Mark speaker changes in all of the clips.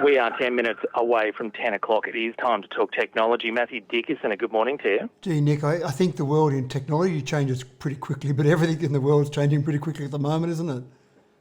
Speaker 1: We are 10 minutes away from 10 o'clock. It is time to talk technology. Mathew Dickerson, a good morning to you.
Speaker 2: Gee, Nick, I think the world in technology changes pretty quickly, but everything in the world is changing pretty quickly at the moment, isn't it?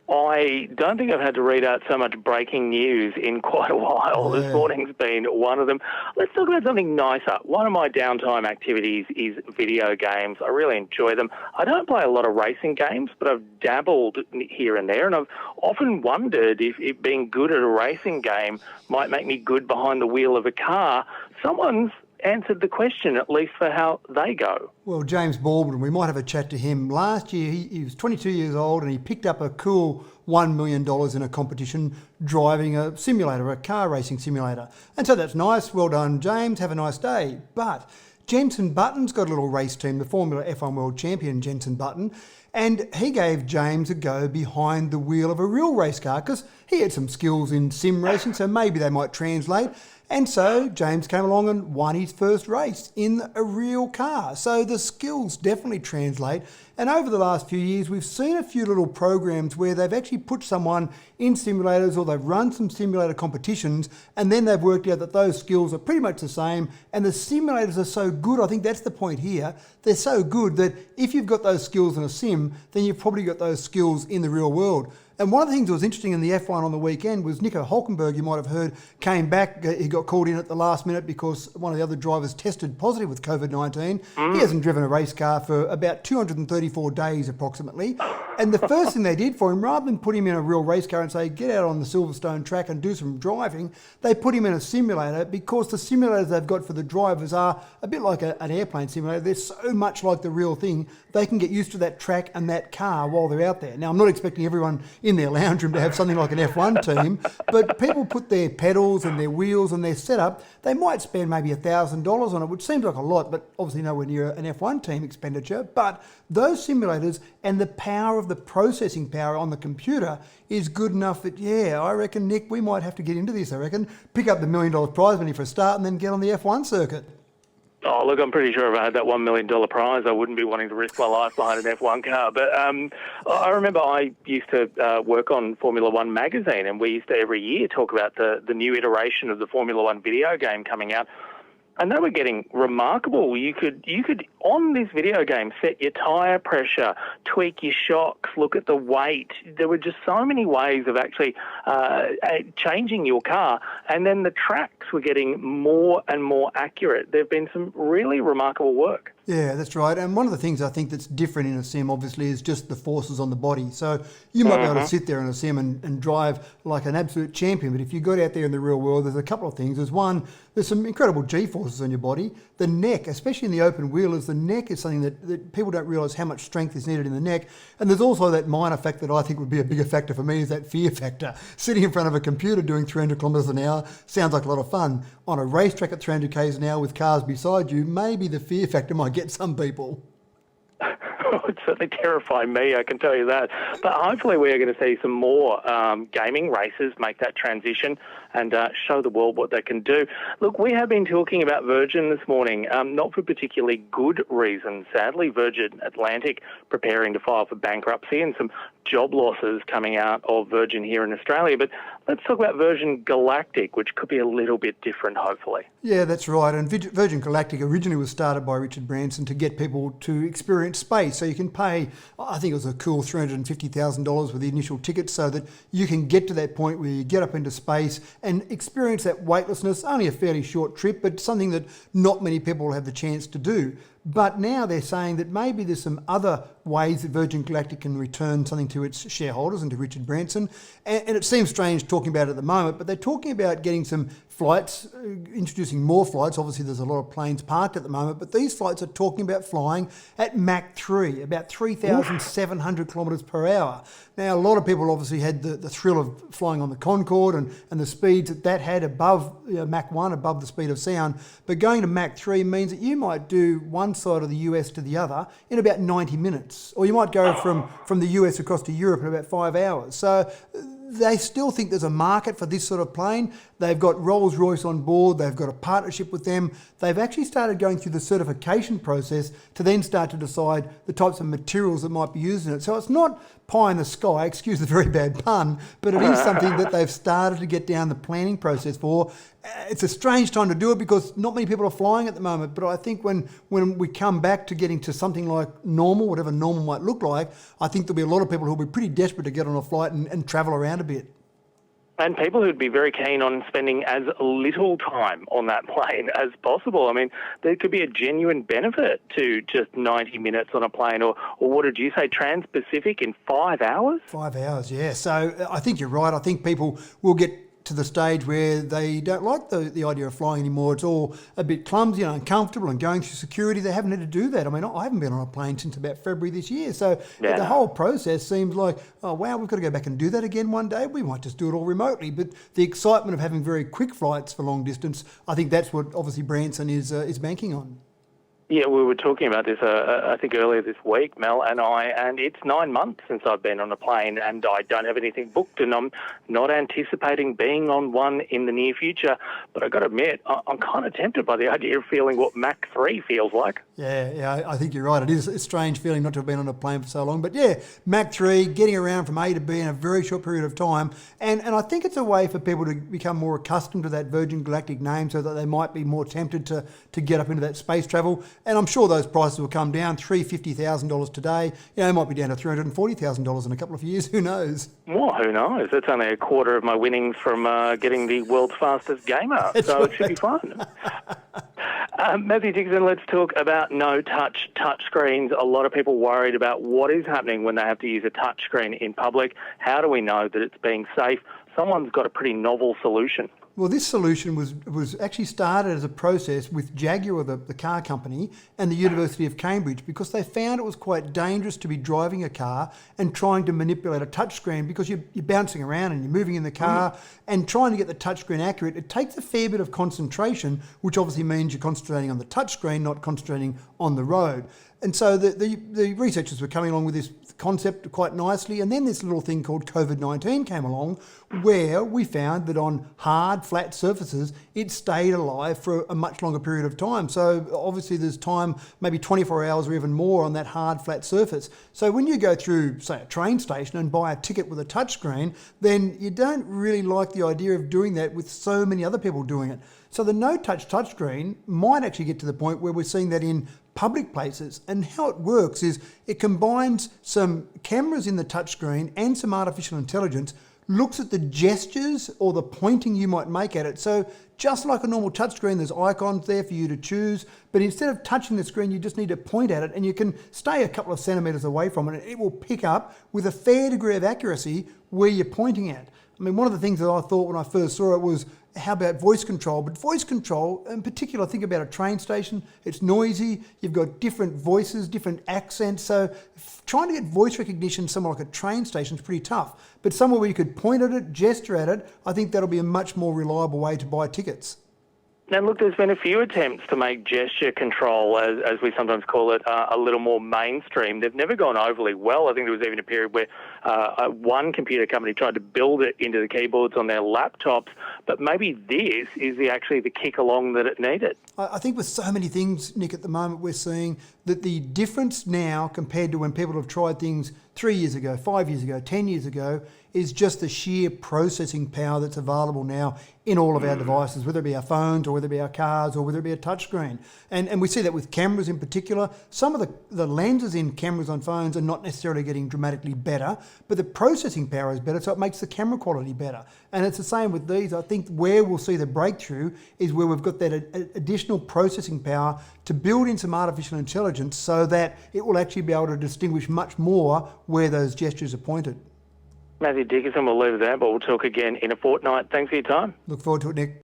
Speaker 1: I don't think I've had to read out so much breaking news in quite a while.
Speaker 2: Yeah.
Speaker 1: This morning's been one of them. Let's talk about something nicer. One of my downtime activities is video games. I really enjoy them. I don't play a lot of racing games, but I've dabbled here and there, and I've often wondered if being good at a racing game might make me good behind the wheel of a car. Someone's answered the question, at least for how they go.
Speaker 2: Well, James Baldwin, we might have a chat to him. Last year, he was 22 years old and he picked up a cool $1 million in a competition driving a simulator, a car racing simulator. And so that's nice. Well done, James. Have a nice day. But Jenson Button's got a little race team, the Formula F1 World Champion, Jenson Button, and he gave James a go behind the wheel of a real race car because he had some skills in sim racing, so maybe they might translate. And so James came along and won his first race in a real car. So the skills definitely translate. And over the last few years, we've seen a few little programs where they've actually put someone in simulators or they've run some simulator competitions and then they've worked out that those skills are pretty much the same. And the simulators are so good, I think that's the point here. They're so good that if you've got those skills in a sim, then you've probably got those skills in the real world. And one of the things that was interesting in the F1 on the weekend was Nico Hülkenberg, you might have heard, came back. He got called in at the last minute because one of the other drivers tested positive with COVID-19. He hasn't driven a race car for about 234 days approximately. And the first thing they did for him, rather than put him in a real race car and say, get out on the Silverstone track and do some driving, they put him in a simulator because the simulators they've got for the drivers are a bit like an airplane simulator. They're so much like the real thing, they can get used to that track and that car while they're out there. Now, I'm not expecting everyone in their lounge room to have something like an F1 team, but people put their pedals and their wheels and their setup, they might spend maybe $1,000 on it, which seems like a lot, but obviously nowhere near an F1 team expenditure. But those simulators and the power of the processing power on the computer is good enough that, yeah, I reckon, Nick, we might have to get into this, I reckon. Pick up the $1 million prize money for a start and then get on the F1 circuit.
Speaker 1: Oh, look, I'm pretty sure if I had that $1 million prize, I wouldn't be wanting to risk my life behind an F1 car. But I remember I used to work on Formula One magazine, and we used to every year talk about the new iteration of the Formula One video game coming out. And they were getting remarkable. You could on this video game set your tyre pressure, tweak your shocks, look at the weight. There were just so many ways of actually changing your car. And then the tracks were getting more and more accurate. There have been some really remarkable work.
Speaker 2: Yeah, that's right. And one of the things I think that's different in a sim, obviously, is just the forces on the body. So you might be able to sit there in a sim and drive like an absolute champion. But if you got out there in the real world, there's a couple of things. There's one, there's some incredible G-forces on your body. The neck, especially in the open wheelers, the neck is something that people don't realise how much strength is needed in the neck. And there's also that minor factor that I think would be a bigger factor for me is that fear factor. Sitting in front of a computer doing 300 kilometres an hour sounds like a lot of fun. On a racetrack at 300 k's an hour with cars beside you, maybe the fear factor might get some people.
Speaker 1: It would certainly terrify me, I can tell you that. But hopefully we're going to see some more gaming races make that transition and show the world what they can do. Look, we have been talking about Virgin this morning, not for particularly good reasons, sadly. Virgin Atlantic preparing to file for bankruptcy and some job losses coming out of Virgin here in Australia. But let's talk about Virgin Galactic, which could be a little bit different, hopefully.
Speaker 2: Yeah, that's right. And Virgin Galactic originally was started by Richard Branson to get people to experience space. So you can pay, I think it was a cool $350,000 with the initial ticket so that you can get to that point where you get up into space and experience that weightlessness, only a fairly short trip, but something that not many people will have the chance to do. But now they're saying that maybe there's some other ways that Virgin Galactic can return something to its shareholders and to Richard Branson. And it seems strange talking about it at the moment, but they're talking about getting some flights, introducing more flights. Obviously, there's a lot of planes parked at the moment, but these flights are talking about flying at Mach 3, about 3,700 kilometres per hour. Now, a lot of people obviously had the thrill of flying on the Concorde and the speeds that had above Mach 1, above the speed of sound. But going to Mach 3 means that you might do one side of the US to the other in about 90 minutes. Or you might go from the US across to Europe in about 5 hours. So they still think there's a market for this sort of plane. They've got Rolls-Royce on board. They've got a partnership with them. They've actually started going through the certification process to then start to decide the types of materials that might be used in it. So it's not pie in the sky, excuse the very bad pun, but it is something that they've started to get down the planning process for. It's a strange time to do it because not many people are flying at the moment, but I think when we come back to getting to something like normal, whatever normal might look like, I think there'll be a lot of people who'll be pretty desperate to get on a flight and travel around a bit.
Speaker 1: And people who'd be very keen on spending as little time on that plane as possible. I mean, there could be a genuine benefit to just 90 minutes on a plane, or what did you say, Trans-Pacific in 5 hours?
Speaker 2: 5 hours, yeah. So I think you're right. I think people will get to the stage where they don't like the idea of flying anymore. It's all a bit clumsy and uncomfortable and going through security. They haven't had to do that. I mean, I haven't been on a plane since about February this year. So the whole process seems like, oh, wow, we've got to go back and do that again one day. We might just do it all remotely. But the excitement of having very quick flights for long distance, I think that's what obviously Branson is banking on.
Speaker 1: Yeah, we were talking about this, I think, earlier this week, Mel and I, and it's 9 months since I've been on a plane, and I don't have anything booked, and I'm not anticipating being on one in the near future. But I've got to admit, I'm kind of tempted by the idea of feeling what Mach 3 feels like.
Speaker 2: Yeah, I think you're right. It is a strange feeling not to have been on a plane for so long. But yeah, Mach 3, getting around from A to B in a very short period of time. And I think it's a way for people to become more accustomed to that Virgin Galactic name so that they might be more tempted to get up into that space travel. And I'm sure those prices will come down. $350,000 today. It might be down to $340,000 in a couple of years. Who knows?
Speaker 1: Well, who knows? That's only a quarter of my winnings from getting the world's fastest gamer. So it should be fun. Mathew Dickerson, let's talk about no-touch touchscreens. A lot of people worried about what is happening when they have to use a touchscreen in public. How do we know that it's being safe? Someone's got a pretty novel solution.
Speaker 2: Well, this solution was actually started as a process with Jaguar, the car company, and the University of Cambridge, because they found it was quite dangerous to be driving a car and trying to manipulate a touchscreen because you're bouncing around and you're moving in the car and trying to get the touchscreen accurate. It takes a fair bit of concentration, which obviously means you're concentrating on the touchscreen, not concentrating on the road. And so the researchers were coming along with this concept quite nicely, and then this little thing called COVID-19 came along, where we found that on hard, flat surfaces, it stayed alive for a much longer period of time. So obviously there's time, maybe 24 hours or even more on that hard, flat surface. So when you go through, say, a train station and buy a ticket with a touchscreen, then you don't really like the idea of doing that with so many other people doing it. So the no-touch touchscreen might actually get to the point where we're seeing that in public places. And how it works is it combines some cameras in the touchscreen and some artificial intelligence, looks at the gestures or the pointing you might make at it. So just like a normal touchscreen, there's icons there for you to choose, but instead of touching the screen, you just need to point at it, and you can stay a couple of centimetres away from it, and it will pick up with a fair degree of accuracy where you're pointing at. I mean, one of the things that I thought when I first saw it was, how about voice control? But voice control, in particular, think about a train station. It's noisy. You've got different voices, different accents. So trying to get voice recognition somewhere like a train station is pretty tough. But somewhere where you could point at it, gesture at it, I think that'll be a much more reliable way to buy tickets.
Speaker 1: Now, look, there's been a few attempts to make gesture control, as we sometimes call it, a little more mainstream. They've never gone overly well. I think there was even a period where one computer company tried to build it into the keyboards on their laptops, but maybe this is actually the kick along that it needed.
Speaker 2: I think with so many things, Nick, at the moment we're seeing that the difference now compared to when people have tried things 3 years ago, 5 years ago, 10 years ago, is just the sheer processing power that's available now in all of our devices, whether it be our phones or whether it be our cars or whether it be a touchscreen. And we see that with cameras in particular. Some of the lenses in cameras on phones are not necessarily getting dramatically better, but the processing power is better, so it makes the camera quality better. And it's the same with these. I think where we'll see the breakthrough is where we've got that additional processing power to build in some artificial intelligence so that it will actually be able to distinguish much more where those gestures are pointed.
Speaker 1: Mathew Dickerson, we'll leave it there, but we'll talk again in a fortnight. Thanks for your time.
Speaker 2: Look forward to it, Nick.